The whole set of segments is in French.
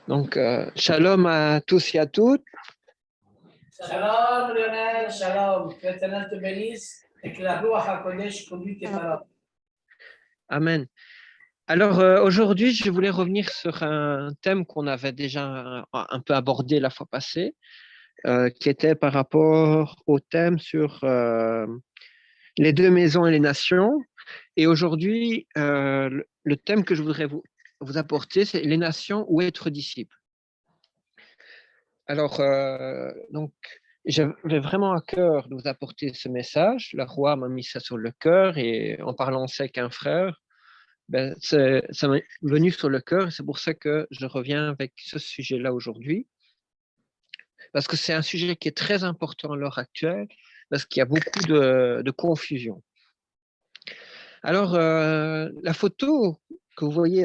Donc, shalom à tous et à toutes. Shalom Lionel, shalom. Que l'Éternel te bénisse et que la Ruach HaKodesh conduise tes paroles. Amen. Alors, aujourd'hui, je voulais revenir sur un thème qu'on avait déjà un peu abordé la fois passée, qui était par rapport au thème sur les deux maisons et les nations. Et aujourd'hui, le thème que je voudrais vous apporter, c'est les nations ou être disciple. Alors, donc, j'avais vraiment à cœur de vous apporter ce message. La roi m'a mis ça sur le cœur et en parlant avec un frère, ça m'est venu sur le cœur et c'est pour ça que je reviens avec ce sujet-là aujourd'hui. Parce que c'est un sujet qui est très important à l'heure actuelle, parce qu'il y a beaucoup de confusion. Alors, la photo que vous voyez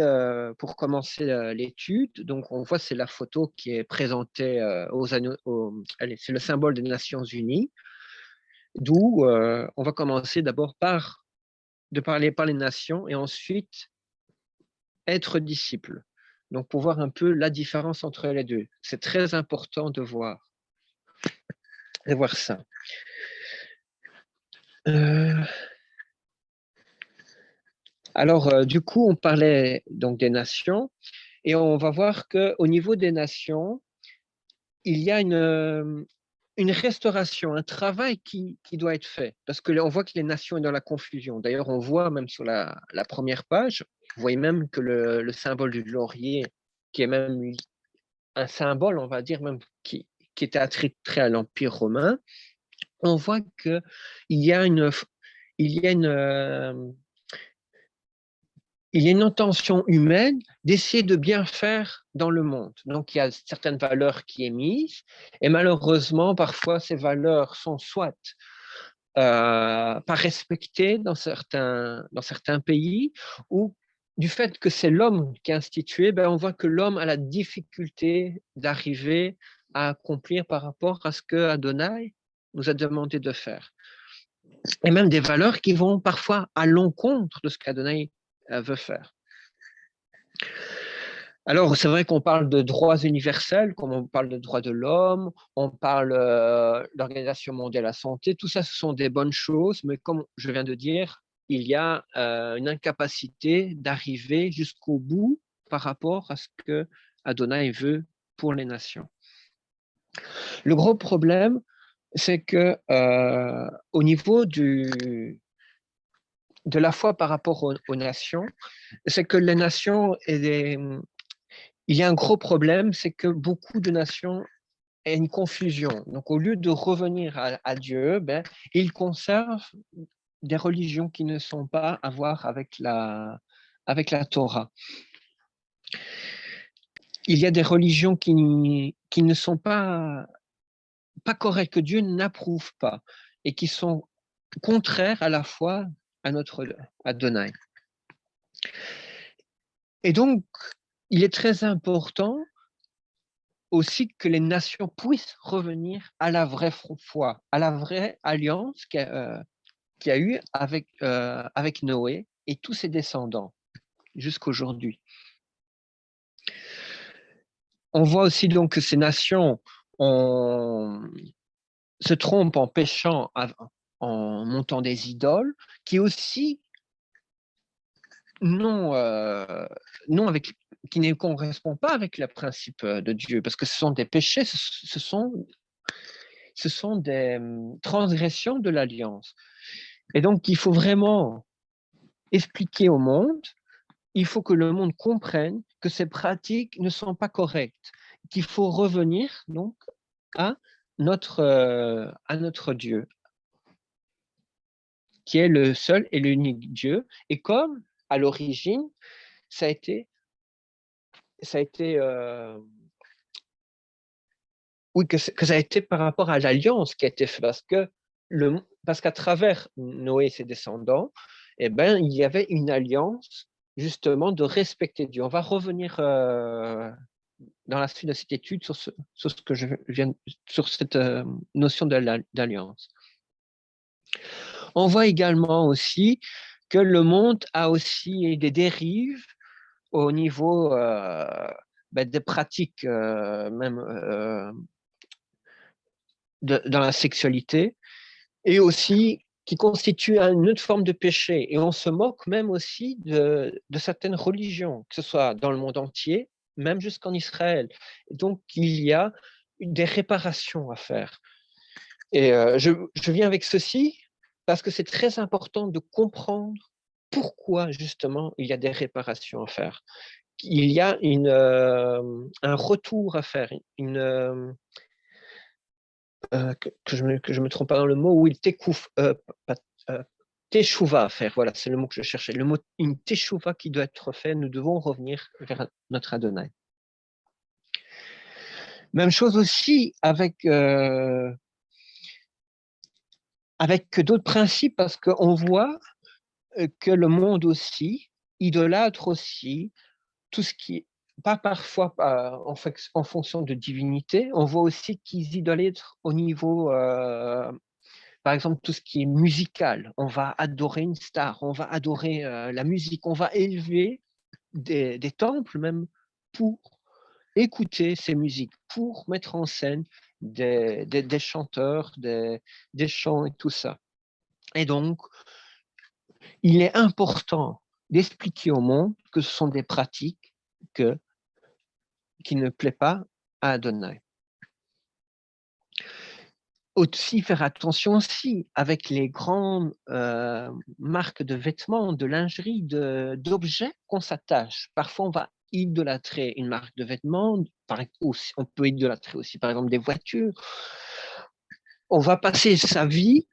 pour commencer l'étude, donc on voit c'est la photo qui est présentée allez, c'est le symbole des Nations Unies, d'où on va commencer d'abord de parler par les nations et ensuite être disciple. Donc pour voir un peu la différence entre les deux, c'est très important de voir ça. Alors, du coup, on parlait donc des nations et on va voir qu'au niveau des nations, il y a une restauration, un travail qui doit être fait. Parce qu'on voit que les nations sont dans la confusion. D'ailleurs, on voit même sur la première page, vous voyez même que le symbole du laurier, qui est même un symbole, on va dire, même qui était attitré à l'Empire romain, on voit qu'il y a une intention humaine d'essayer de bien faire dans le monde. Donc, il y a certaines valeurs qui sont mises, et malheureusement, parfois, ces valeurs sont soit pas respectées dans certains pays, ou du fait que c'est l'homme qui est institué, on voit que l'homme a la difficulté d'arriver à accomplir par rapport à ce que Adonai nous a demandé de faire. Et même des valeurs qui vont parfois à l'encontre de ce qu'Adonai veut faire. Alors, c'est vrai qu'on parle de droits universels, comme on parle de droits de l'homme, on parle de l'Organisation mondiale de la santé, tout ça, ce sont des bonnes choses, mais comme je viens de dire, il y a une incapacité d'arriver jusqu'au bout par rapport à ce que Adonai veut pour les nations. Le gros problème, c'est que au niveau de la foi par rapport aux nations, c'est que les nations il y a un gros problème, c'est que beaucoup de nations ont une confusion. Donc, au lieu de revenir à Dieu, ils conservent des religions qui ne sont pas à voir avec la Torah. Il y a des religions qui ne sont pas correctes, que Dieu n'approuve pas, et qui sont contraires à la foi à notre Adonai. Et donc, il est très important aussi que les nations puissent revenir à la vraie foi, à la vraie alliance qu'il y a eu avec Noé et tous ses descendants jusqu'aujourd'hui. On voit aussi donc que ces nations se trompent en péchant, en montant des idoles, qui aussi qui ne correspondent pas avec le principe de Dieu, parce que ce sont des péchés, ce sont des transgressions de l'alliance. Et donc, il faut vraiment expliquer au monde, il faut que le monde comprenne que ces pratiques ne sont pas correctes, qu'il faut revenir donc à notre Dieu, qui est le seul et l'unique Dieu. Et comme à l'origine, ça a été oui, que ça a été par rapport à l'alliance qui a été faite, parce qu'à travers Noé et ses descendants, il y avait une alliance justement de respecter Dieu. On va revenir dans la suite de cette étude sur cette notion d'alliance. On voit également aussi que le monde a aussi des dérives au niveau des pratiques même dans la sexualité, et aussi qui constituent une autre forme de péché. Et on se moque même aussi de certaines religions, que ce soit dans le monde entier, même jusqu'en Israël. Donc, il y a des réparations à faire. Et je viens avec ceci parce que c'est très important de comprendre pourquoi, justement, il y a des réparations à faire. Il y a un retour à faire, que je me trompe pas dans le mot, où il t'écouffe, teshuva à faire, voilà, c'est le mot que je cherchais, le mot, une teshuva qui doit être faite, nous devons revenir vers notre Adonai. Même chose aussi avec d'autres principes, parce qu'on voit que le monde aussi idolâtre aussi tout ce qui est, pas parfois en fonction de divinité, on voit aussi qu'ils idolâtrent au niveau, par exemple, tout ce qui est musical. On va adorer une star, on va adorer la musique, on va élever des temples même pour écouter ces musiques, pour mettre en scène des chanteurs, des chants et tout ça. Et donc, il est important d'expliquer au monde que ce sont des pratiques qui ne plaisent pas à Adonai. Aussi faire attention aussi avec les grandes marques de vêtements, de lingerie, d'objets qu'on s'attache. Parfois, on va idolâtrer une marque de vêtements, on peut idolâtrer aussi, par exemple, des voitures. On va passer sa vie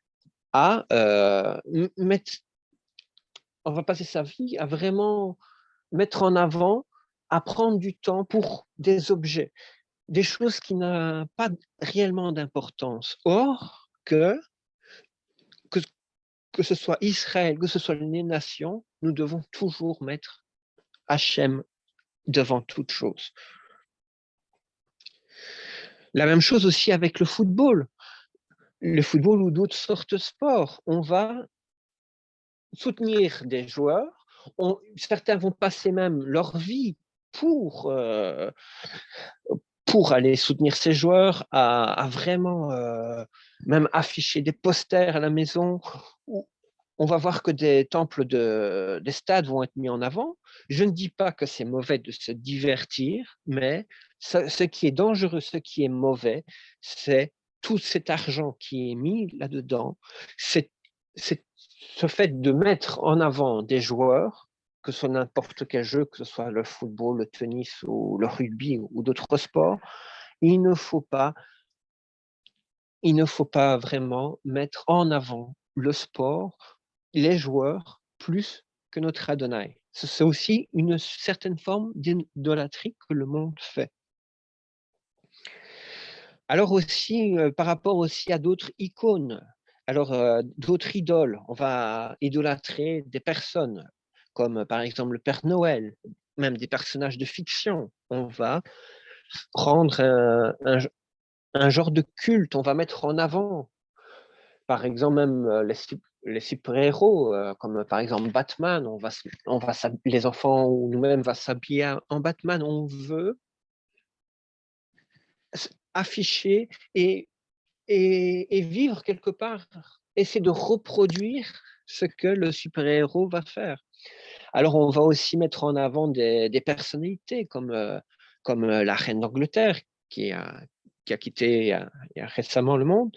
à vraiment mettre en avant, à prendre du temps pour des objets, des choses qui n'ont pas réellement d'importance. Or, que ce soit Israël, que ce soit les nations, nous devons toujours mettre Hachem devant toute chose. La même chose aussi avec le football. Le football ou d'autres sortes de sports. On va soutenir des joueurs. Certains vont passer même leur vie pour aller soutenir ces joueurs, à vraiment même afficher des posters à la maison. On va voir que des temples des stades vont être mis en avant. Je ne dis pas que c'est mauvais de se divertir, mais ce qui est dangereux, ce qui est mauvais, c'est tout cet argent qui est mis là-dedans. C'est ce fait de mettre en avant des joueurs, que ce soit n'importe quel jeu, que ce soit le football, le tennis ou le rugby ou d'autres sports, il ne faut pas vraiment mettre en avant le sport, les joueurs, plus que notre Adonai. C'est aussi une certaine forme d'idolâtrie que le monde fait. Alors aussi, par rapport aussi à d'autres icônes, alors d'autres idoles, on va idolâtrer des personnes, comme par exemple le Père Noël, même des personnages de fiction. On va rendre un genre de culte, on va mettre en avant, par exemple, même les super-héros, comme par exemple Batman, les enfants ou nous-mêmes va s'habiller en Batman. On veut afficher et vivre quelque part, essayer de reproduire ce que le super-héros va faire. Alors, on va aussi mettre en avant des personnalités comme la reine d'Angleterre qui a quitté il y a récemment le monde.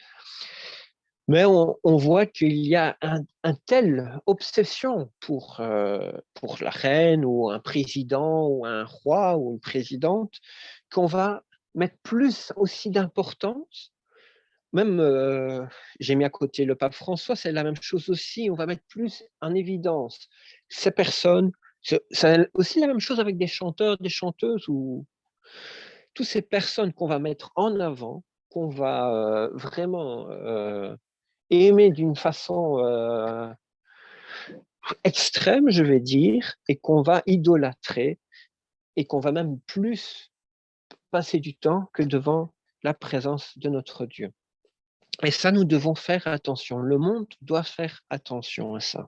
Mais on voit qu'il y a un telle obsession pour la reine ou un président ou un roi ou une présidente qu'on va mettre plus aussi d'importance. Même, j'ai mis à côté le pape François, c'est la même chose aussi. On va mettre plus en évidence ces personnes. C'est aussi la même chose avec des chanteurs, des chanteuses, ou toutes ces personnes qu'on va mettre en avant, qu'on va vraiment aimer d'une façon extrême, je vais dire, et qu'on va idolâtrer, et qu'on va même plus passer du temps que devant la présence de notre Dieu. Et ça, nous devons faire attention. Le monde doit faire attention à ça.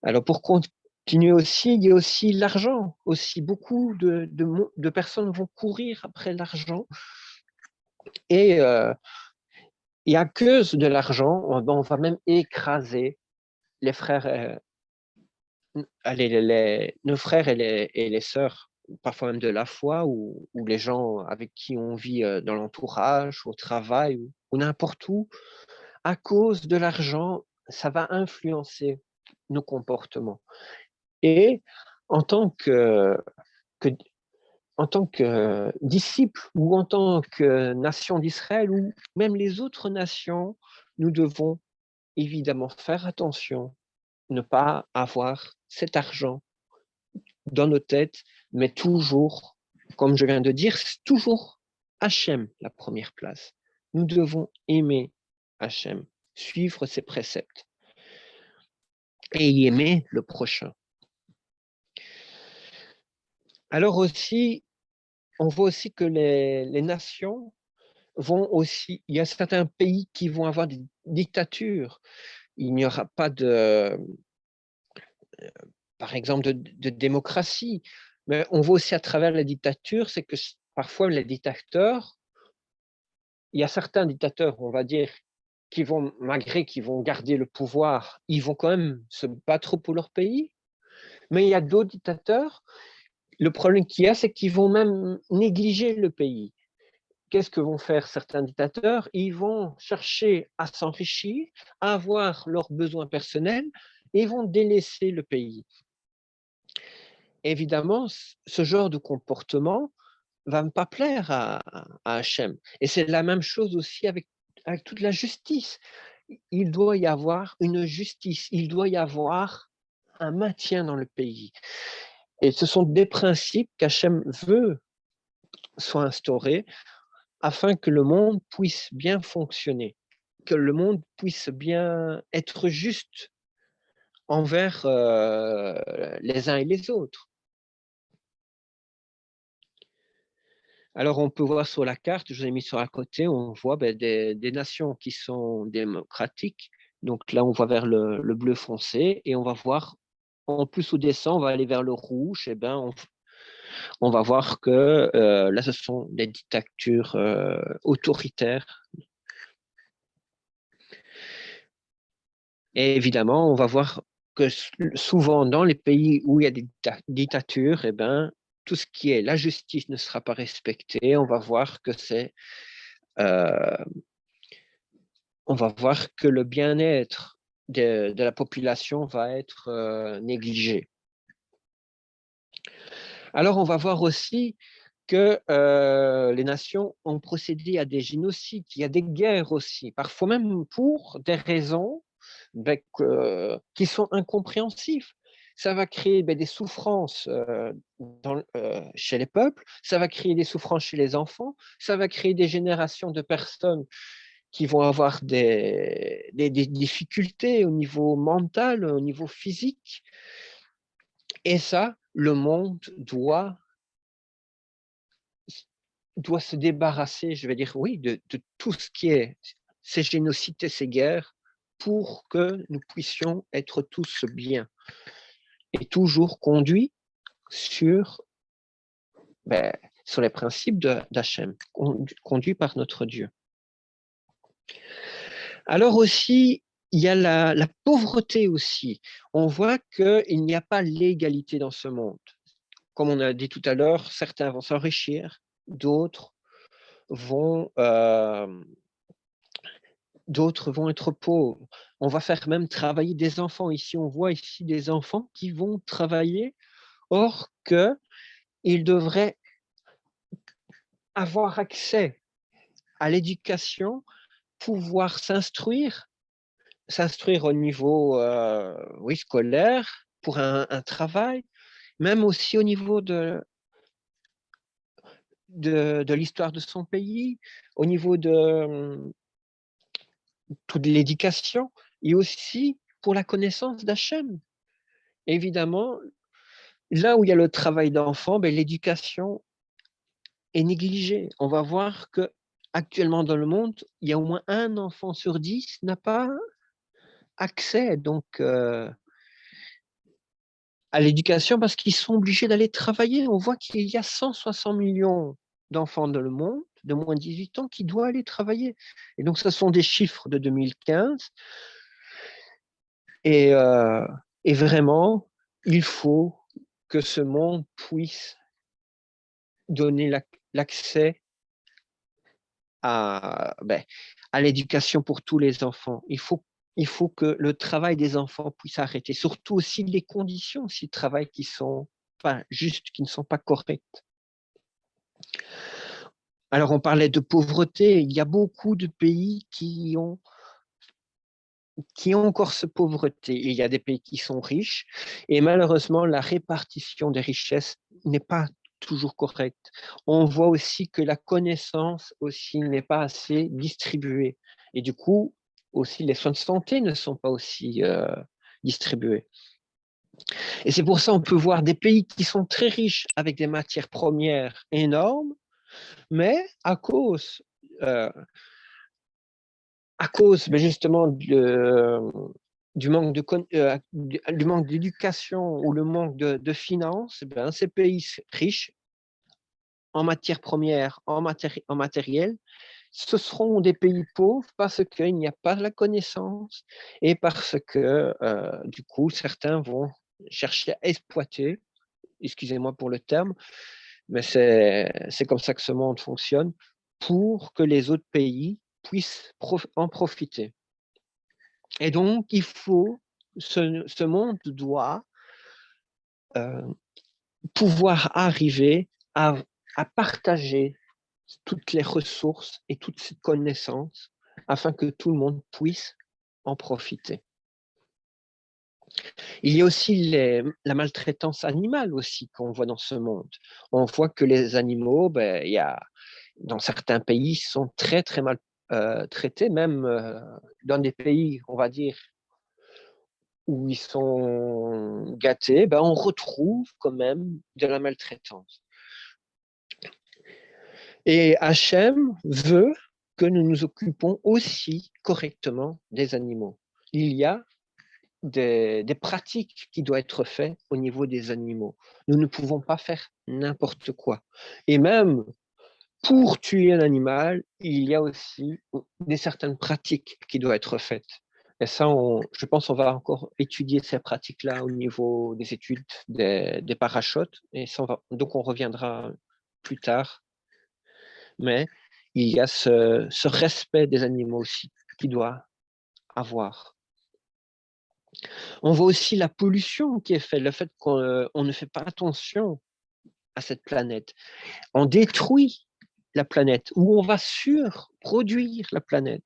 Alors, Continuer aussi, il y a aussi l'argent. Aussi, beaucoup de personnes vont courir après l'argent. Et à cause de l'argent, on va même écraser les frères, nos frères et les sœurs, parfois même de la foi, ou les gens avec qui on vit dans l'entourage, au travail, ou n'importe où. À cause de l'argent, ça va influencer nos comportements. Et en tant que en tant que disciples ou en tant que nation d'Israël ou même les autres nations, nous devons évidemment faire attention, ne pas avoir cet argent dans nos têtes, mais toujours, comme je viens de dire, toujours Hachem la première place. Nous devons aimer Hachem, suivre ses préceptes et y aimer le prochain. Alors aussi, on voit aussi que les nations vont aussi, il y a certains pays qui vont avoir des dictatures. Il n'y aura pas par exemple, de démocratie. Mais on voit aussi à travers la dictature, c'est que parfois les dictateurs, il y a certains dictateurs, on va dire, qui vont, malgré qu'ils vont garder le pouvoir, ils vont quand même se battre pour leur pays. Mais il y a d'autres dictateurs, le problème qu'il y a, c'est qu'ils vont même négliger le pays. Qu'est-ce que vont faire certains dictateurs? Ils vont chercher à s'enrichir, à avoir leurs besoins personnels et ils vont délaisser le pays. Évidemment, ce genre de comportement va ne pas plaire à Hachem. Et c'est la même chose aussi avec toute la justice. Il doit y avoir une justice, il doit y avoir un maintien dans le pays. Et ce sont des principes qu'Hachem veut soient instaurés afin que le monde puisse bien fonctionner, que le monde puisse bien être juste envers les uns et les autres. Alors, on peut voir sur la carte, je vous ai mis sur la côté, on voit des nations qui sont démocratiques. Donc là, on va vers le bleu foncé et on va voir, en plus au descend, on va aller vers le rouge. Et on va voir que là, ce sont des dictatures autoritaires. Et évidemment, on va voir que souvent dans les pays où il y a des dictatures, tout ce qui est la justice ne sera pas respecté. On va voir que on va voir que le bien-être de la population va être négligé. Alors, on va voir aussi que les nations ont procédé à des génocides, il y a des guerres aussi, parfois même pour des raisons qui sont incompréhensibles. Ça va créer des souffrances chez les peuples, ça va créer des souffrances chez les enfants, ça va créer des générations de personnes qui vont avoir des difficultés au niveau mental, au niveau physique. Et ça, le monde doit se débarrasser, je vais dire, oui, de tout ce qui est ces génocides et ces guerres pour que nous puissions être tous bien et toujours conduits sur, sur les principes d'Hachem, conduits par notre Dieu. Alors aussi, il y a la pauvreté aussi. On voit qu'il n'y a pas l'égalité dans ce monde. Comme on a dit tout à l'heure, certains vont s'enrichir, d'autres vont être pauvres. On va faire même travailler des enfants. Ici, on voit ici des enfants qui vont travailler, or qu'ils devraient avoir accès à l'éducation, pouvoir s'instruire au niveau scolaire, pour un travail, même aussi au niveau de l'histoire de son pays, au niveau de toute l'éducation, et aussi pour la connaissance d'Hachem. Évidemment, là où il y a le travail d'enfant, l'éducation est négligée. On va voir que actuellement dans le monde, il y a au moins un enfant sur 10 n'a pas accès donc à à l'éducation parce qu'ils sont obligés d'aller travailler. On voit qu'il y a 160 millions d'enfants dans le monde de moins de 18 ans qui doivent aller travailler. Et donc, ce sont des chiffres de 2015. Et, et vraiment, il faut que ce monde puisse donner l'accès à l'éducation pour tous les enfants. Il faut que le travail des enfants puisse arrêter, surtout aussi les conditions aussi de travail qui sont pas justes, qui ne sont pas correctes. Alors, on parlait de pauvreté. Il y a beaucoup de pays qui ont encore cette pauvreté. Il y a des pays qui sont riches et malheureusement, la répartition des richesses n'est pas toujours correcte. On voit aussi que la connaissance aussi n'est pas assez distribuée et du coup, aussi les soins de santé ne sont pas aussi distribués. Et c'est pour ça qu'on peut voir des pays qui sont très riches avec des matières premières énormes, mais à cause justement du manque d'éducation ou le manque de finances, ces pays riches en matières premières, en matériel, ce seront des pays pauvres parce qu'il n'y a pas de la connaissance et parce que du coup, certains vont chercher à exploiter, excusez-moi pour le terme, mais c'est comme ça que ce monde fonctionne, pour que les autres pays puissent en profiter. Et donc, ce monde doit pouvoir arriver à partager toutes les ressources et toutes ces connaissances afin que tout le monde puisse en profiter. Il y a aussi la maltraitance animale aussi qu'on voit dans ce monde. On voit que les animaux, dans certains pays, sont très, très mal traités, même dans des pays, on va dire, où ils sont gâtés, on retrouve quand même de la maltraitance. Et Hachem veut que nous nous occupons aussi correctement des animaux. Il y a des pratiques qui doivent être faites au niveau des animaux. Nous ne pouvons pas faire n'importe quoi. Et même pour tuer un animal, il y a aussi certaines pratiques qui doivent être faites. Et ça, je pense qu'on va encore étudier ces pratiques-là au niveau des études des parachutes. Et donc, on reviendra plus tard. Mais il y a ce respect des animaux aussi qui doit avoir. On voit aussi la pollution qui est faite, le fait qu'on ne fait pas attention à cette planète. On détruit la planète ou on va surproduire la planète.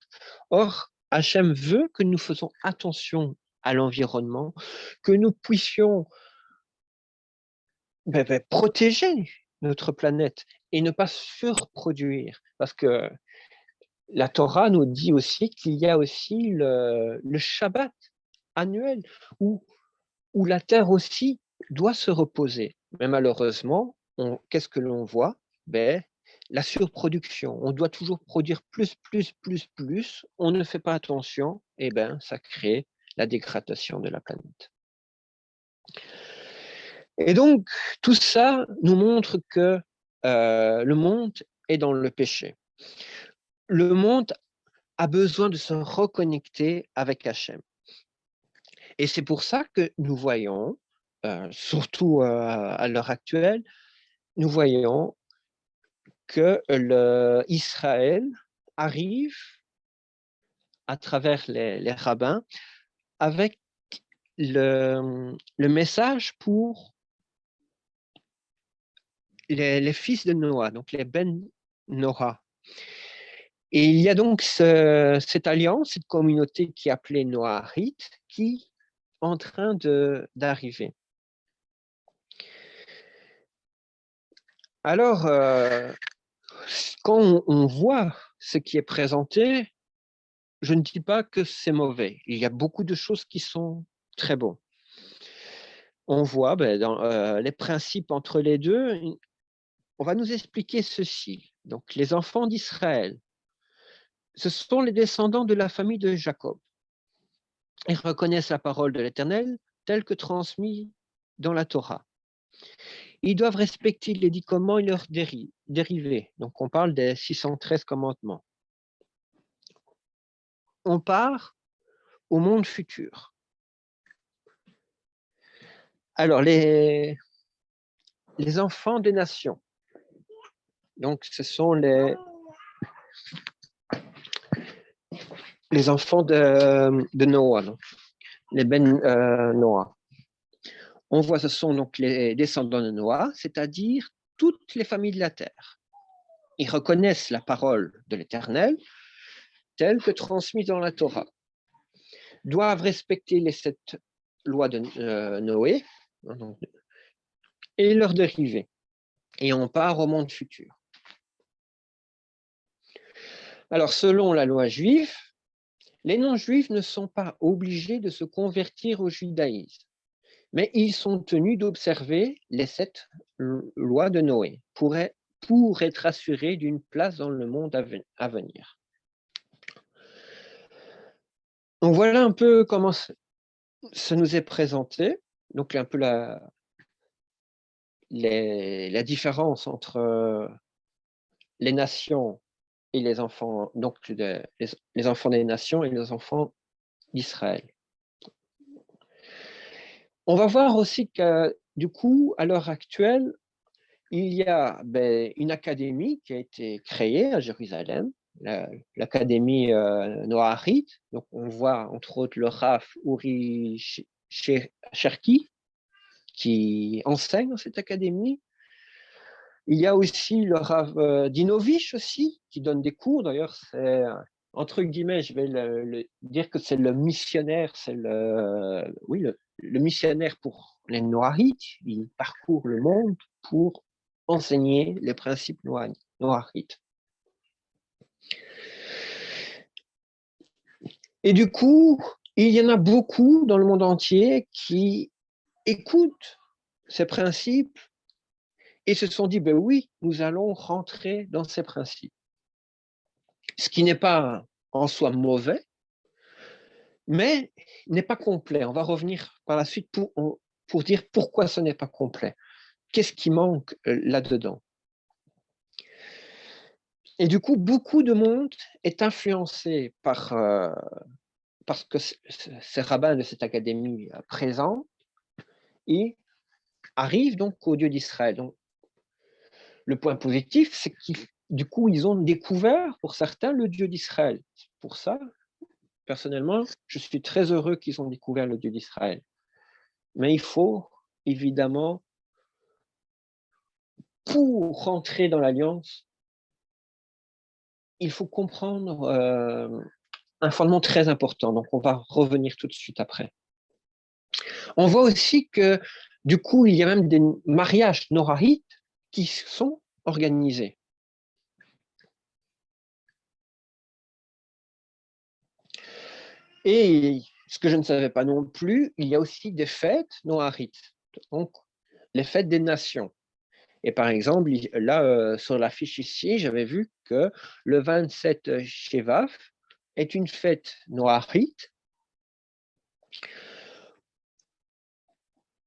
Or, Hachem veut que nous fassions attention à l'environnement, que nous puissions protéger notre planète et ne pas surproduire. Parce que la Torah nous dit aussi qu'il y a aussi le Shabbat annuel où la terre aussi doit se reposer. Mais malheureusement, qu'est-ce que l'on voit? La surproduction. On doit toujours produire plus. On ne fait pas attention, et ça crée la dégradation de la planète. Et donc, tout ça nous montre que le monde est dans le péché. Le monde a besoin de se reconnecter avec Hachem. Et c'est pour ça que nous voyons, surtout à l'heure actuelle, nous voyons que Israël arrive à travers les rabbins avec le message pour les fils de Noah, donc les Ben Noah. Et il y a donc cette alliance, cette communauté qui est appelée Noahite, qui est en train d'arriver. Alors, quand on voit ce qui est présenté, je ne dis pas que c'est mauvais. Il y a beaucoup de choses qui sont très bonnes. On voit dans les principes entre les deux, on va nous expliquer ceci. Donc, les enfants d'Israël, ce sont les descendants de la famille de Jacob. Ils reconnaissent la parole de l'Éternel telle que transmise dans la Torah. Ils doivent respecter les 10 commandements et leurs dérivés. Donc, on parle des 613 commandements. On part au monde futur. Alors, les enfants des nations. Donc, ce sont les enfants de Noah, donc, les Noah. On voit ce sont donc les descendants de Noah, c'est-à-dire toutes les familles de la terre. Ils reconnaissent la parole de l'Éternel telle que transmise dans la Torah. Doivent respecter les 7 lois de Noé et leurs dérivés. Et on part au monde futur. Alors, selon la loi juive, les non-juifs ne sont pas obligés de se convertir au judaïsme, mais ils sont tenus d'observer les 7 lois de Noé pour être assurés d'une place dans le monde à venir. Donc voilà un peu comment ça nous est présenté, donc un peu la différence entre les nations et les enfants, donc les enfants des nations et les enfants d'Israël. On va voir aussi que, du coup, à l'heure actuelle, il y a une académie qui a été créée à Jérusalem, l'académie Noahide. Donc, on voit entre autres le Rav Uri Cherki qui enseigne dans cette académie. Il y a aussi le Rav Dinovich aussi, qui donne des cours. D'ailleurs, c'est, entre guillemets, je vais dire que c'est le missionnaire, c'est le missionnaire pour les Noahites. Il parcourt le monde pour enseigner les principes noahites. Et du coup, il y en a beaucoup dans le monde entier qui écoutent ces principes et se sont dit, ben oui, nous allons rentrer dans ces principes. Ce qui n'est pas en soi mauvais, mais n'est pas complet. On va revenir par la suite pour dire pourquoi ce n'est pas complet. Qu'est-ce qui manque là-dedans? Et du coup, beaucoup de monde est influencé parce que ces rabbins de cette académie présents et arrivent donc au Dieu d'Israël. Donc, le point positif, c'est qu'ils du coup, ils ont découvert, pour certains, le Dieu d'Israël. Pour ça, personnellement, je suis très heureux qu'ils ont découvert le Dieu d'Israël. Mais il faut, évidemment, pour rentrer dans l'Alliance, il faut comprendre un fondement très important. Donc, on va revenir tout de suite après. On voit aussi que, du coup, il y a même des mariages norahites qui sont organisés. Et ce que je ne savais pas non plus, il y a aussi des fêtes noahites, donc les fêtes des nations. Et par exemple, là, sur l'affiche ici, j'avais vu que le 27 Shevav est une fête noahite.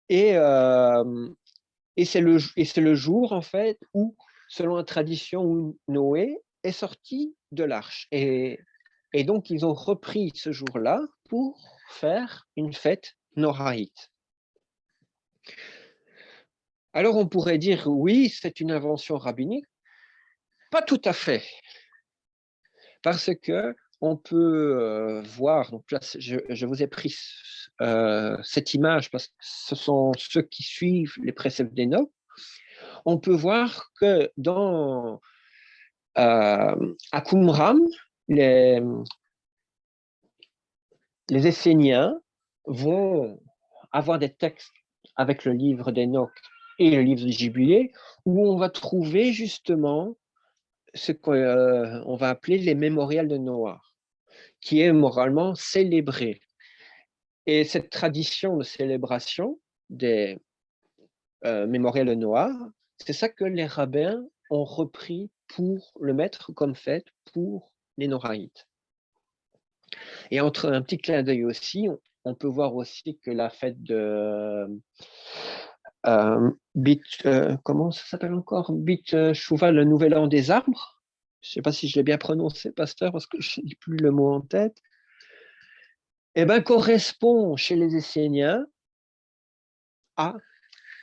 Et c'est le jour, en fait, où, selon la tradition, où Noé est sorti de l'arche. Et donc, ils ont repris ce jour-là pour faire une fête noahite. Alors, on pourrait dire, oui, c'est une invention rabbinique. Pas tout à fait. Parce que on peut voir, donc là, je vous ai pris cette image parce que ce sont ceux qui suivent les préceptes d'Enoch. On peut voir que à Qumran, les Esséniens vont avoir des textes avec le livre d'Enoch et le livre du Jubilé, où on va trouver justement ce qu'on va appeler les mémorials de Noah, qui est moralement célébré. Et cette tradition de célébration des mémorials de Noah, c'est ça que les rabbins ont repris pour le mettre comme fête pour les Norahites. Et entre un petit clin d'œil aussi, on peut voir aussi que la fête de comment ça s'appelle encore? Bit Chouva, le Nouvel An des arbres. Je ne sais pas si je l'ai bien prononcé, pasteur, parce que je n'ai plus le mot en tête. Eh bien, correspond chez les Esséniens à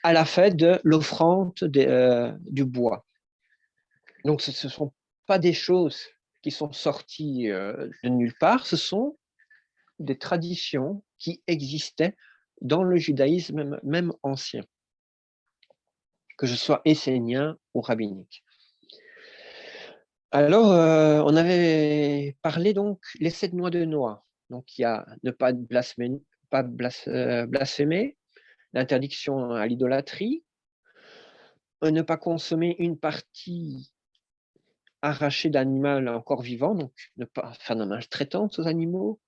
la fête de l'offrande du bois. Donc, ce ne sont pas des choses qui sont sorties de nulle part, ce sont des traditions qui existaient dans le judaïsme même ancien, que ce soit essénien ou rabbinique. Alors, on avait parlé donc les 7 noix de noix. Donc, il y a ne pas blasphémer, l'interdiction à l'idolâtrie, ne pas consommer une partie arrachée d'animal encore vivant, donc ne pas faire de maltraitance aux animaux,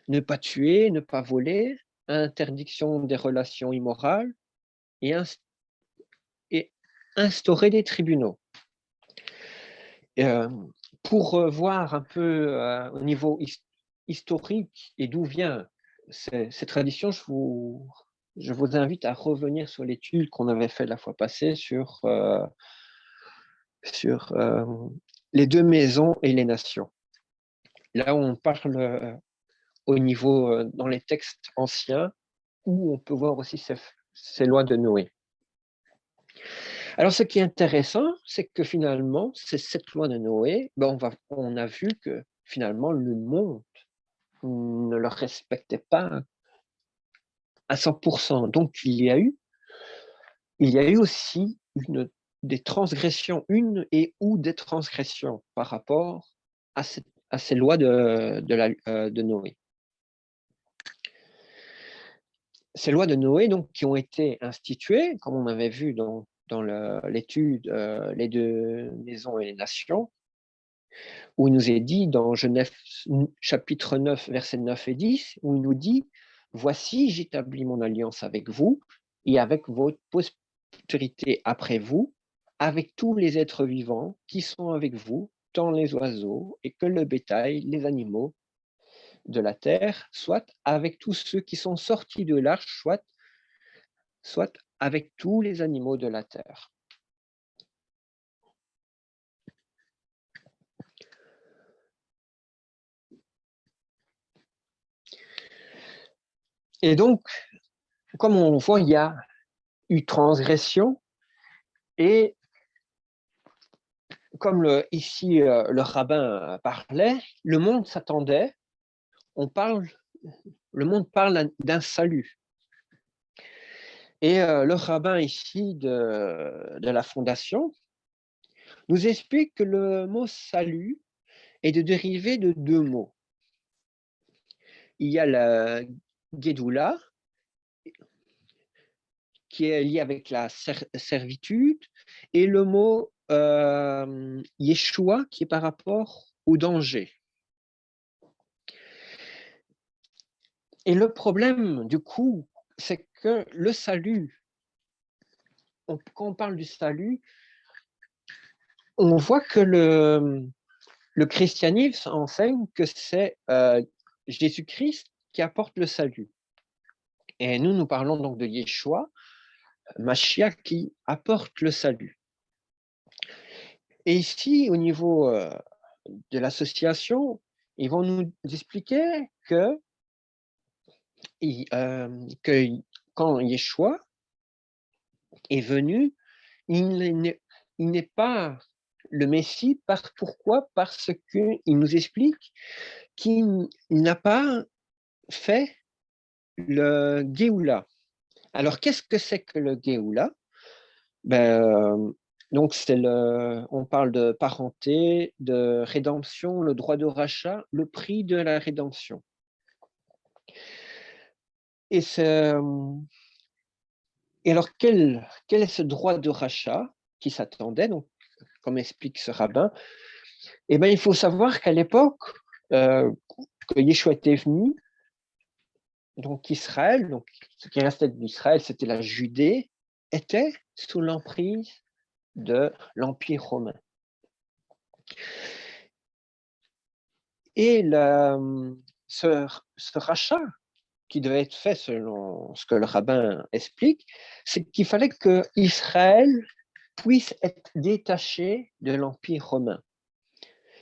ne pas tuer, ne pas voler, interdiction des relations immorales et instaurer des tribunaux. Pour voir un peu au niveau historique et d'où vient ces traditions, je vous invite à revenir sur l'étude qu'on avait fait la fois passée sur les 2 maisons et les nations. Là où on parle au niveau dans les textes anciens, où on peut voir aussi ces lois de Noé. Alors, ce qui est intéressant, c'est que finalement, ces 7 lois de Noé, on a vu que finalement, le monde ne le respectait pas à 100%. Donc, il y a eu aussi des transgressions, ou des transgressions par rapport à ces lois de Noé. Ces lois de Noé, donc, qui ont été instituées, comme on avait vu dans l'étude Les 2 maisons et les nations, où il nous est dit dans Genèse chapitre 9, versets 9 et 10, où il nous dit « Voici, j'établis mon alliance avec vous et avec votre postérité après vous, avec tous les êtres vivants qui sont avec vous, tant les oiseaux et que le bétail, les animaux de la terre, soit avec tous ceux qui sont sortis de l'arche, soit avec tous les animaux de la terre. » Et donc, comme on voit, il y a eu transgression et comme ici le rabbin parlait, le monde s'attendait, le monde parle d'un salut. Et le rabbin ici de la fondation nous explique que le mot salut est dérivé de 2 mots. Il y a la Gédoula, qui est lié avec la servitude, et le mot Yeshua, qui est par rapport au danger. Et le problème, du coup, c'est que le salut, quand on parle du salut, on voit que le christianisme enseigne que c'est Jésus-Christ qui apporte le salut. Et nous parlons donc de Yeshua, Mashiach, qui apporte le salut. Et ici, au niveau de l'association, ils vont nous expliquer que quand Yeshua est venu, il n'est pas le Messie. Pourquoi? Parce qu'il nous explique qu'il n'a pas fait le Géoula. Alors, qu'est-ce que c'est que le Géoula? Donc, on parle de parenté, de rédemption, le droit de rachat, le prix de la rédemption. Et alors, quel est ce droit de rachat qui s'attendait, donc, comme explique ce rabbin? Eh bien, il faut savoir qu'à l'époque, que Yeshua était venu, donc Israël, donc ce qui restait d'Israël, c'était la Judée, était sous l'emprise de l'Empire romain. Et ce rachat qui devait être fait selon ce que le rabbin explique, c'est qu'il fallait que Israël puisse être détaché de l'Empire romain.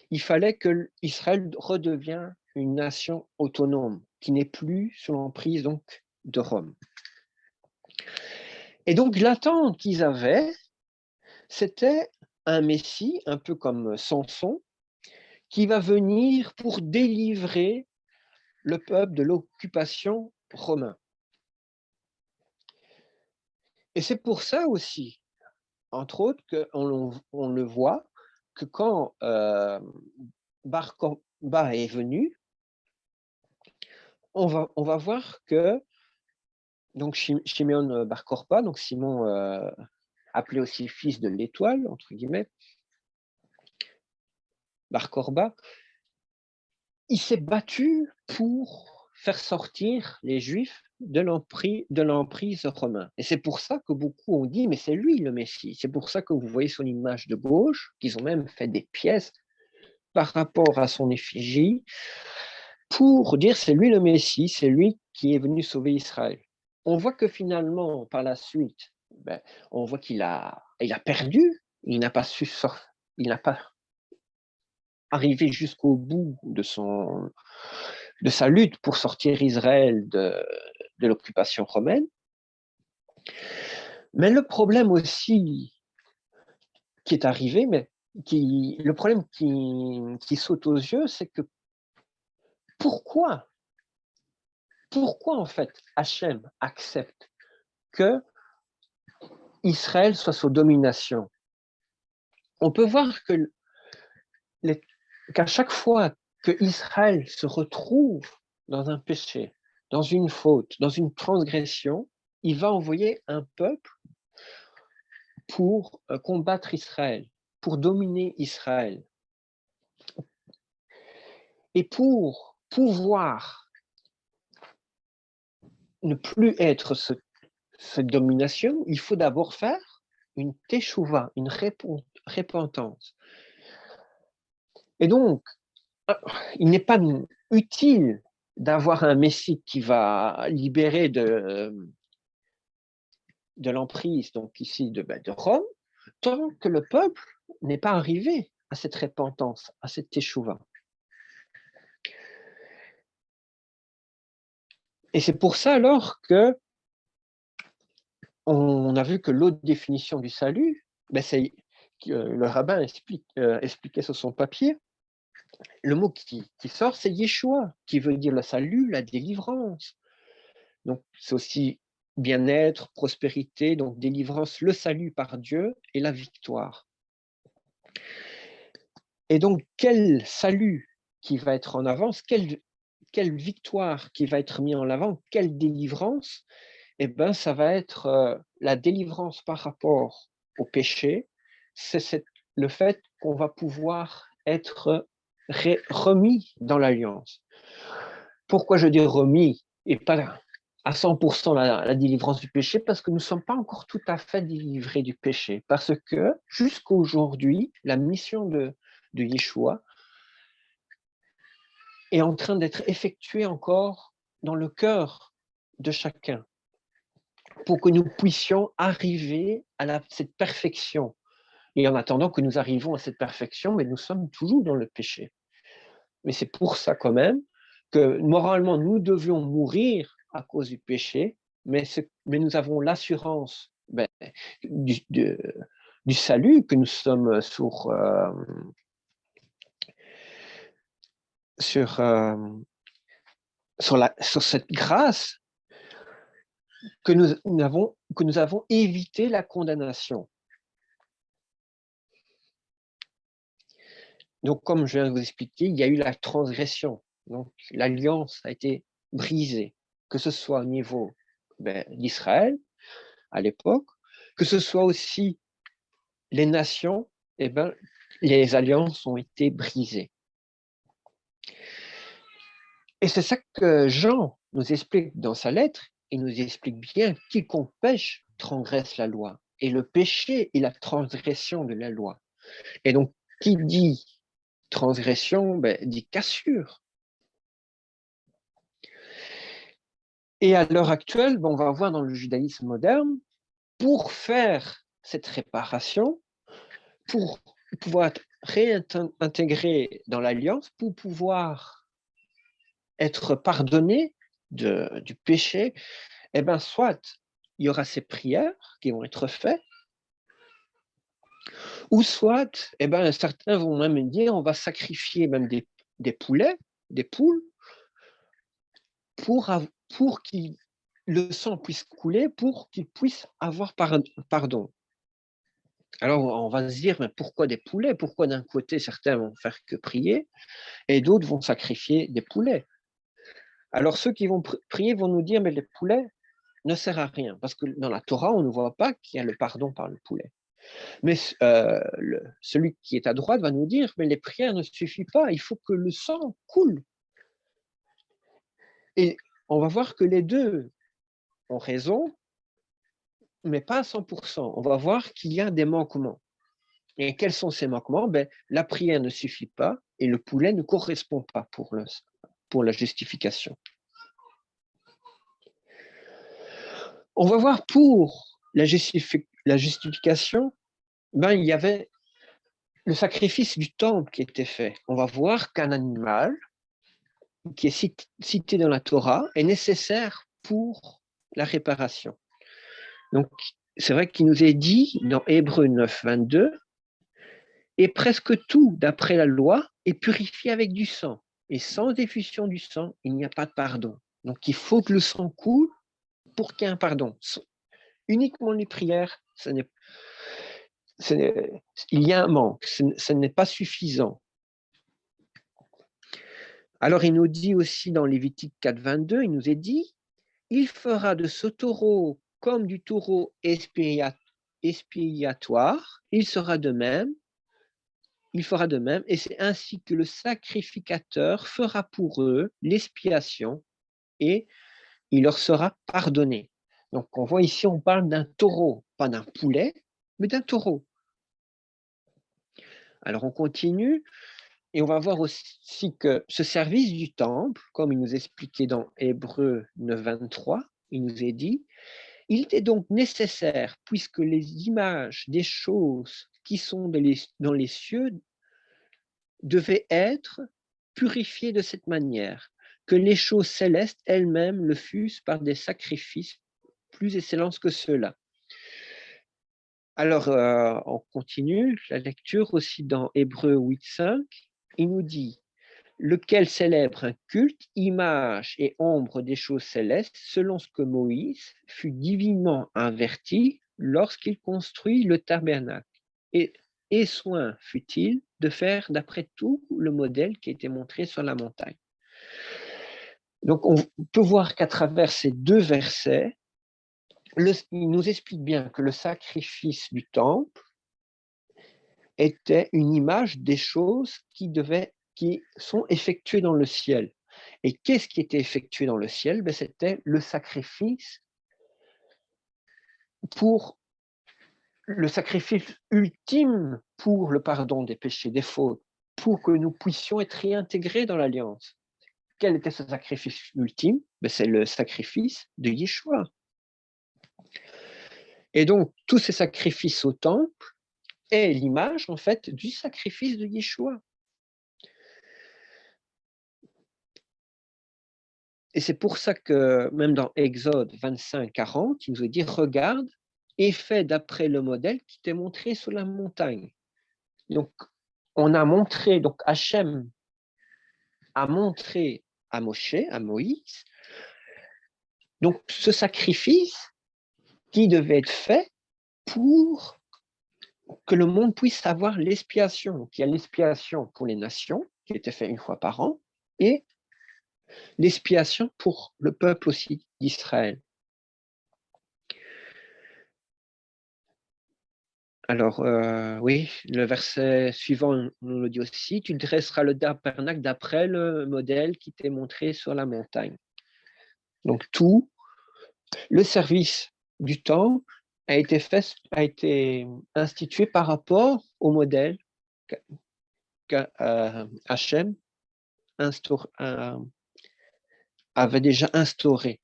Il fallait que Israël redevienne une nation autonome, qui n'est plus sous l'emprise donc de Rome. Et donc l'attente qu'ils avaient, c'était un Messie, un peu comme Samson, qui va venir pour délivrer le peuple de l'occupation romaine. Et c'est pour ça aussi, entre autres, qu'on le voit, que quand Bar Kokhba est venu, on va voir que donc Shimeon Bar Kokhba, donc Simon appelé aussi fils de l'étoile, entre guillemets, Bar Kokhba, il s'est battu pour faire sortir les Juifs de l'emprise romaine. Et c'est pour ça que beaucoup ont dit, mais c'est lui le Messie. C'est pour ça que vous voyez son image de gauche, qu'ils ont même fait des pièces par rapport à son effigie, pour dire c'est lui le Messie, c'est lui qui est venu sauver Israël. On voit que finalement, par la suite, on voit qu'il a perdu, il n'a pas su sortir, il n'a pas arrivé jusqu'au bout de sa lutte pour sortir Israël de l'occupation romaine. Mais le problème aussi qui est arrivé, le problème qui saute aux yeux, c'est que pourquoi en fait Hachem accepte que Israël soit sous domination? On peut voir qu'à chaque fois que Israël se retrouve dans un péché, dans une faute, dans une transgression, il va envoyer un peuple pour combattre Israël, pour dominer Israël. Et pour pouvoir ne plus être cette domination, il faut d'abord faire une teshuva, une repentance. Et donc, il n'est pas utile d'avoir un Messie qui va libérer de l'emprise, donc ici de Rome, tant que le peuple n'est pas arrivé à cette repentance, à cette teshuva. Et c'est pour ça alors que on a vu que l'autre définition du salut, c'est le rabbin expliquait sur son papier, le mot qui sort, c'est Yeshua, qui veut dire le salut, la délivrance. Donc c'est aussi bien-être, prospérité, donc délivrance, le salut par Dieu et la victoire. Et donc quel salut qui va être en avance, quelle victoire qui va être mise en avant, quelle délivrance? Ça va être la délivrance par rapport au péché, c'est le fait qu'on va pouvoir être remis dans l'alliance. Pourquoi je dis remis et pas à 100% la délivrance du péché? Parce que nous ne sommes pas encore tout à fait délivrés du péché. Parce que jusqu'à aujourd'hui, la mission de Yeshua est en train d'être effectuée encore dans le cœur de chacun, pour que nous puissions arriver à cette perfection. Et en attendant que nous arrivions à cette perfection, mais nous sommes toujours dans le péché. Mais c'est pour ça quand même que moralement, nous devions mourir à cause du péché, mais nous avons l'assurance du salut, que nous sommes sur cette grâce, que nous avons évité la condamnation. Donc, comme je viens de vous expliquer, il y a eu la transgression. Donc, l'alliance a été brisée, que ce soit au niveau d'Israël à l'époque, que ce soit aussi les nations, les alliances ont été brisées. Et c'est ça que Jean nous explique dans sa lettre. Il nous explique bien: quiconque pêche transgresse la loi. Et le péché est la transgression de la loi. Et donc, qui dit transgression dit cassure. Et à l'heure actuelle, on va voir dans le judaïsme moderne, pour faire cette réparation, pour pouvoir être réintégré dans l'alliance, pour pouvoir être pardonné du péché, eh bien, soit il y aura ces prières qui vont être faites, ou soit, eh ben, certains vont même dire, on va sacrifier même des poulets, des poules, pour que le sang puisse couler, pour qu'ils puissent avoir pardon. Alors, on va se dire, mais pourquoi des poulets? Pourquoi d'un côté, certains vont faire que prier, et d'autres vont sacrifier des poulets? Alors, ceux qui vont prier vont nous dire, mais les poulets ne servent à rien, parce que dans la Torah, on ne voit pas qu'il y a le pardon par le poulet. Mais celui qui est à droite va nous dire, mais les prières ne suffisent pas, il faut que le sang coule. Et on va voir que les deux ont raison, mais pas à 100%. On va voir qu'il y a des manquements. Et quels sont ces manquements? La prière ne suffit pas et le poulet ne correspond pas pour la justification. On va voir pour la justification, il y avait le sacrifice du temple qui était fait. On va voir qu'un animal qui est cité dans la Torah est nécessaire pour la réparation. Donc, c'est vrai qu'il nous est dit dans Hébreux 9, 22, et presque tout, d'après la loi, est purifié avec du sang. Et sans effusion du sang, il n'y a pas de pardon. Donc, il faut que le sang coule pour qu'il y ait un pardon. Uniquement les prières, il y a un manque, ce n'est pas suffisant. Alors, il nous dit aussi dans Lévitique 4, 22, il nous est dit, il fera de ce taureau comme du taureau expiatoire, il fera de même, et c'est ainsi que le sacrificateur fera pour eux l'expiation et il leur sera pardonné. Donc, on voit ici, on parle d'un taureau, pas d'un poulet, mais d'un taureau. Alors, on continue et on va voir aussi que ce service du temple, comme il nous expliquait dans Hébreux 9, 23, il nous est dit, il était donc nécessaire, puisque les images des choses qui sont dans les cieux devaient être purifiées de cette manière, que les choses célestes elles-mêmes le fussent par des sacrifices plus excellents que ceux-là. Alors, on continue la lecture aussi dans Hébreux 8, 5. Il nous dit, lequel célèbre un culte, image et ombre des choses célestes, selon ce que Moïse fut divinement averti lorsqu'il construit le tabernacle. Et soin fut-il de faire d'après tout le modèle qui a été montré sur la montagne. Donc, on peut voir qu'à travers ces deux versets, il nous explique bien que le sacrifice du temple était une image des choses qui sont effectuées dans le ciel. Et qu'est-ce qui était effectué dans le ciel? C'était le sacrifice ultime pour le pardon des péchés, des fautes, pour que nous puissions être réintégrés dans l'alliance. Quel était ce sacrifice ultime? C'est le sacrifice de Yeshua. Et donc, tous ces sacrifices au temple est l'image, en fait, du sacrifice de Yeshua. Et c'est pour ça que, même dans Exode 25, 40, il nous dit, regarde, et fais d'après le modèle qui t'est montré sur la montagne. Donc, on a montré, donc Hachem a montré à Moshe, à Moïse, donc ce sacrifice qui devait être fait pour que le monde puisse avoir l'expiation. Donc, il y a l'expiation pour les nations, qui était fait une fois par an, et l'expiation pour le peuple aussi d'Israël. Alors, oui, le verset suivant nous le dit aussi, tu dresseras le tabernacle d'après le modèle qui t'est montré sur la montagne. Donc, tout le service du temple a été institué par rapport au modèle qu'Hachem avait déjà instauré.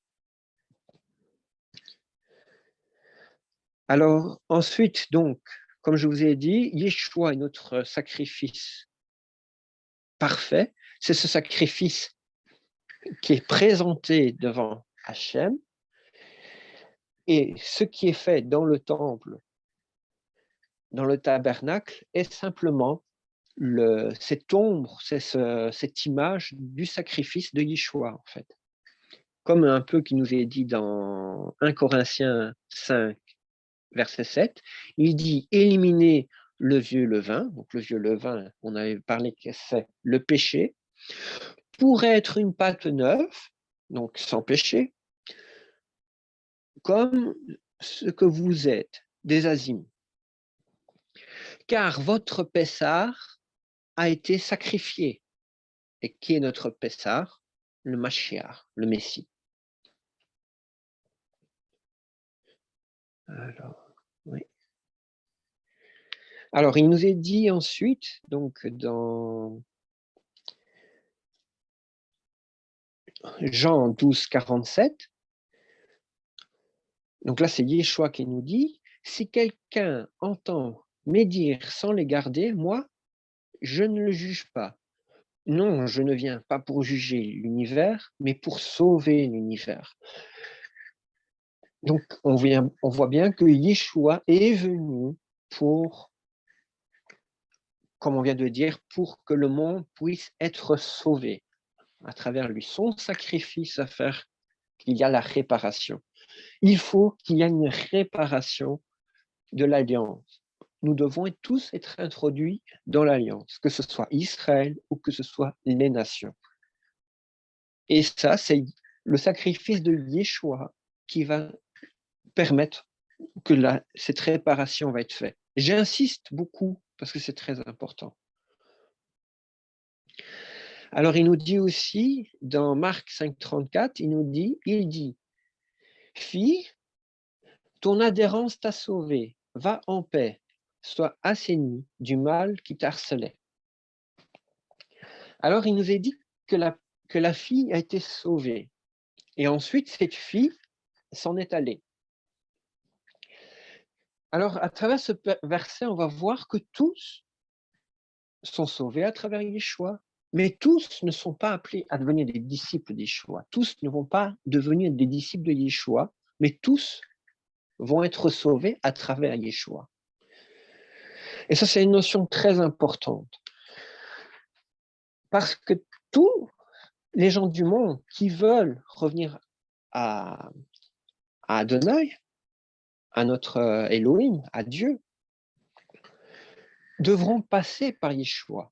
Alors, ensuite, donc, comme je vous ai dit, Yeshua est notre sacrifice parfait. C'est ce sacrifice qui est présenté devant Hachem. Et ce qui est fait dans le temple, dans le tabernacle, est simplement cette ombre, cette image du sacrifice de Yeshua, en fait. Comme un peu qui nous est dit dans 1 Corinthiens 5, verset 7, il dit « Éliminez le vieux levain », donc le vieux levain, on avait parlé que c'est le péché, pour être une pâte neuve, donc sans péché, comme ce que vous êtes, des azimes. Car votre Pessar a été sacrifié. Et qui est notre Pessar? Le Mashiach, le Messie. Alors, oui. Alors, il nous est dit ensuite, donc dans Jean 12, 47, donc là c'est Yeshua qui nous dit, si quelqu'un entend mes dires sans les garder, moi, je ne le juge pas. Non, je ne viens pas pour juger l'univers, mais pour sauver l'univers. Donc, on voit bien que Yeshua est venu pour, comme on vient de dire, pour que le monde puisse être sauvé à travers lui. Son sacrifice à faire qu'il y a la réparation. Il faut qu'il y ait une réparation de l'alliance. Nous devons tous être introduits dans l'alliance, que ce soit Israël ou que ce soit les nations. Et ça, c'est le sacrifice de Yeshua qui va permettre que cette réparation va être faite. J'insiste beaucoup parce que c'est très important. Alors, il nous dit aussi, dans Marc 5, 34, il dit, fille, ton adhérence t'a sauvé, va en paix, sois assainie du mal qui t'harcelait. Alors, il nous est dit que la fille a été sauvée. Et ensuite, cette fille s'en est allée. Alors, à travers ce verset, on va voir que tous sont sauvés à travers Yeshua, mais tous ne sont pas appelés à devenir des disciples de Yeshua. Tous ne vont pas devenir des disciples de Yeshua, mais tous vont être sauvés à travers Yeshua. Et ça, c'est une notion très importante. Parce que tous les gens du monde qui veulent revenir à Adonai, à notre Elohim, à Dieu, devront passer par Yeshua.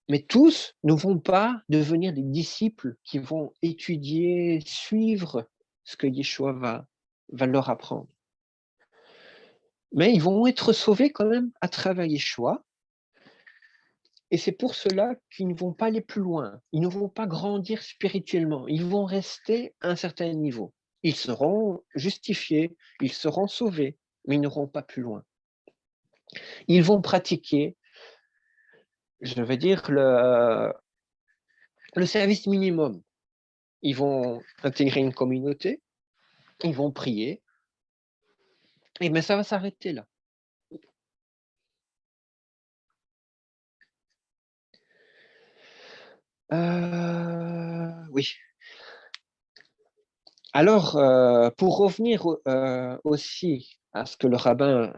Mais tous ne vont pas devenir des disciples qui vont étudier, suivre ce que Yeshua va leur apprendre. Mais ils vont être sauvés quand même à travers Yeshua. Et c'est pour cela qu'ils ne vont pas aller plus loin. Ils ne vont pas grandir spirituellement. Ils vont rester à un certain niveau. Ils seront justifiés, ils seront sauvés, mais ils n'iront pas plus loin. Ils vont pratiquer, je veux dire, le service minimum. Ils vont intégrer une communauté, ils vont prier, et bien ça va s'arrêter là. Oui. Alors, pour revenir aussi à ce que le rabbin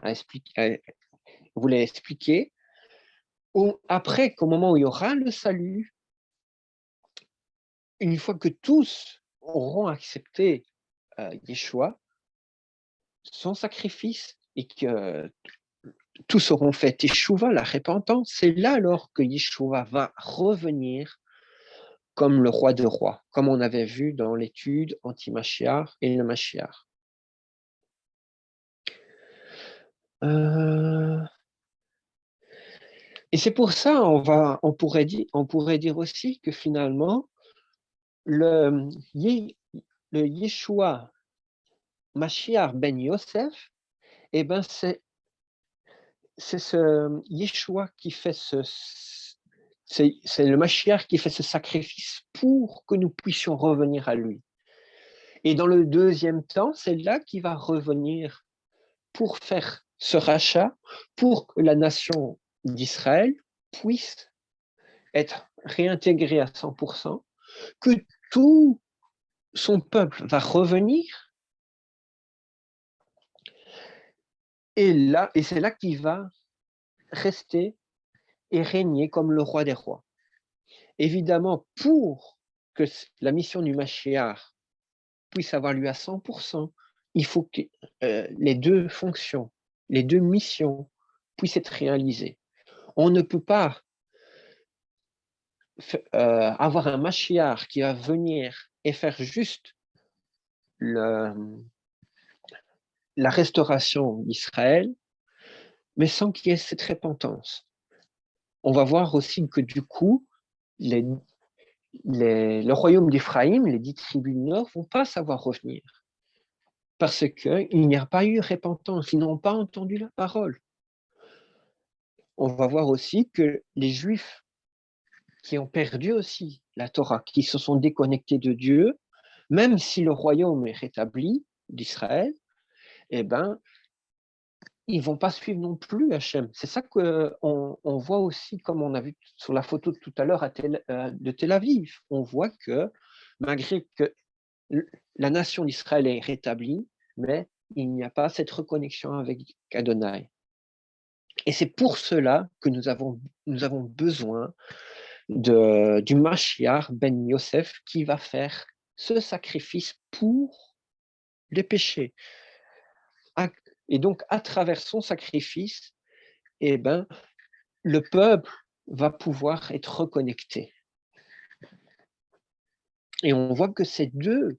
voulait expliquer, après qu'au moment où il y aura le salut, une fois que tous auront accepté Yeshua, son sacrifice, et que tous auront fait Teshuvah, la repentance, c'est là alors que Yeshua va revenir comme le roi de rois, comme on avait vu dans l'étude anti-Mashiach et le Mashiach. Et c'est pour ça, on pourrait dire aussi que finalement, le Yeshua Mashiach ben Yosef, eh ben c'est ce Yeshua qui fait c'est le Mashiach qui fait ce sacrifice pour que nous puissions revenir à lui. Et dans le deuxième temps, c'est là qu'il va revenir pour faire ce rachat, pour que la nation d'Israël puisse être réintégrée à 100%, que tout son peuple va revenir. Et c'est là qu'il va rester et régner comme le roi des rois. Évidemment, pour que la mission du Mashiach puisse avoir lieu à 100%, il faut que les deux fonctions, les deux missions puissent être réalisées. On ne peut pas avoir un Mashiach qui va venir et faire juste la restauration d'Israël, mais sans qu'il y ait cette repentance. On va voir aussi que du coup, le royaume d'Éphraïm, les 10 tribus du Nord, ne vont pas savoir revenir. Parce qu'il n'y a pas eu repentance, ils n'ont pas entendu la parole. On va voir aussi que les Juifs qui ont perdu aussi la Torah, qui se sont déconnectés de Dieu, même si le royaume est rétabli d'Israël, eh ben, ils ne vont pas suivre non plus Hachem. C'est ça qu'on voit aussi, comme on a vu sur la photo de tout à l'heure de Tel Aviv. On voit que malgré que la nation d'Israël est rétablie, mais il n'y a pas cette reconnexion avec Adonai. Et c'est pour cela que nous avons besoin du Mashiach ben Yosef qui va faire ce sacrifice pour les péchés. Et donc, à travers son sacrifice, eh ben, le peuple va pouvoir être reconnecté. Et on voit que ces deux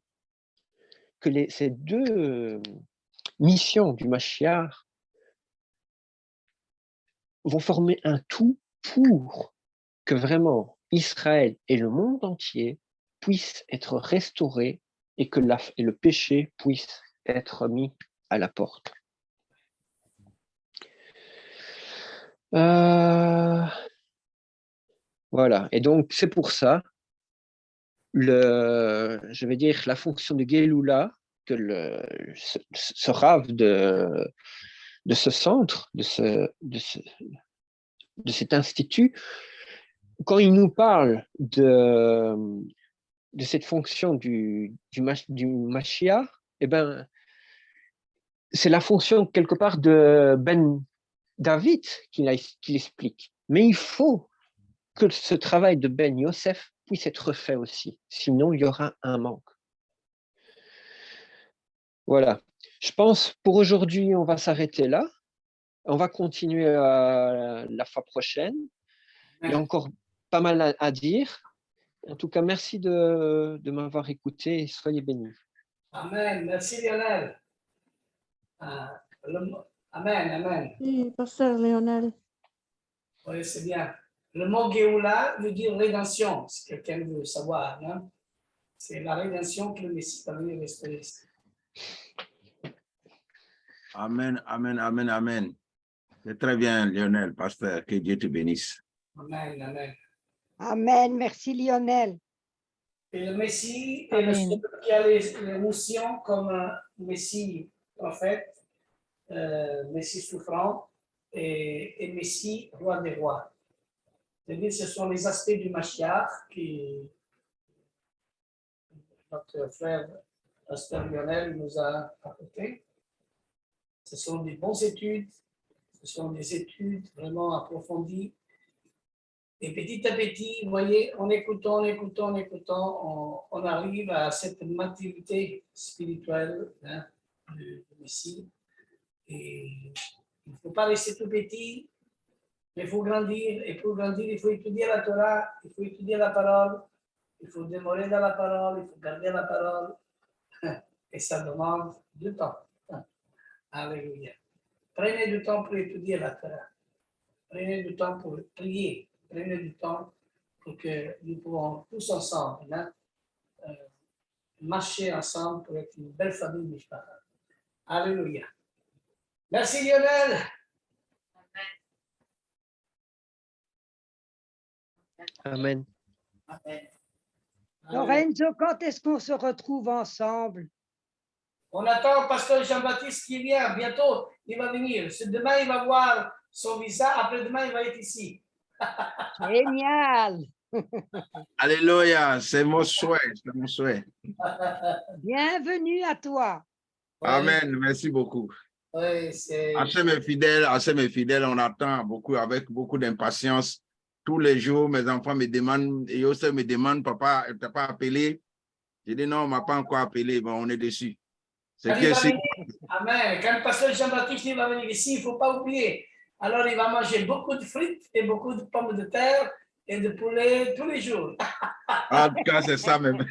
missions du Mashiach vont former un tout pour que vraiment Israël et le monde entier puissent être restaurés et que le péché puisse être mis à la porte. Voilà, et donc c'est pour ça, je vais dire, la fonction de Géloula, que ce rave de ce centre, de cet institut, quand il nous parle de cette fonction du Mashiach, eh ben, c'est la fonction quelque part de Ben David qu'il explique. Mais il faut que ce travail de Ben Yosef puisse être fait aussi. Sinon, il y aura un manque. Voilà. Je pense pour aujourd'hui, on va s'arrêter là. On va continuer la fois prochaine. Il y a encore pas mal à dire. En tout cas, merci de m'avoir écouté et soyez bénis. Amen. Merci Lionel. Amen, amen. Oui, pasteur Lionel. Oui, c'est bien. Le mot Géoula veut dire rédemption, si quelqu'un veut savoir. Hein? C'est la rédemption que le Messie va venir restaurer. Amen, amen, amen, amen. C'est très bien, Lionel, pasteur. Que Dieu te bénisse. Amen, amen. Amen. Merci Lionel. Et le Messie est le seul qui a les missions comme Messie prophète, Messie souffrant et Messie roi des rois. C'est-à-dire ce sont les aspects du Mashiach qui notre frère pasteur Lionel nous a apporté. Ce sont des bonnes études, ce sont des études vraiment approfondies. Et petit à petit, vous voyez, en écoutant, on arrive à cette maturité spirituelle du Messie. Et il ne faut pas rester tout petit, mais il faut grandir. Et pour grandir, il faut étudier la Torah, il faut étudier la parole, il faut demeurer dans la parole, il faut garder la parole. Et ça demande du temps. Alléluia. Prenez du temps pour étudier la Torah. Prenez du temps pour prier. Prenez du temps pour que nous pouvons tous ensemble marcher ensemble pour être une belle famille Mishpacha. Alléluia. Merci Lionel. Amen. Amen. Lorenzo, quand est-ce qu'on se retrouve ensemble? On attend le pasteur Jean-Baptiste qui vient bientôt. Il va venir. Demain, il va voir son visa. Après-demain, il va être ici. Génial. Alléluia, c'est mon souhait, c'est mon souhait. Bienvenue à toi. Amen, merci beaucoup. Oui, c'est... Hachem est fidèle, on attend beaucoup, avec beaucoup d'impatience. Tous les jours, mes enfants me demandent, et Yosef me demande, papa, tu n'as pas appelé? Je dis non, on ne m'a pas encore appelé, bon, on est dessus. C'est Quand il que va si. venir, amen. Quand le pasteur Jean-Baptiste il va venir ici, il ne faut pas oublier. Alors, il va manger beaucoup de frites et beaucoup de pommes de terre et de poulet tous les jours. En tout cas, c'est ça même.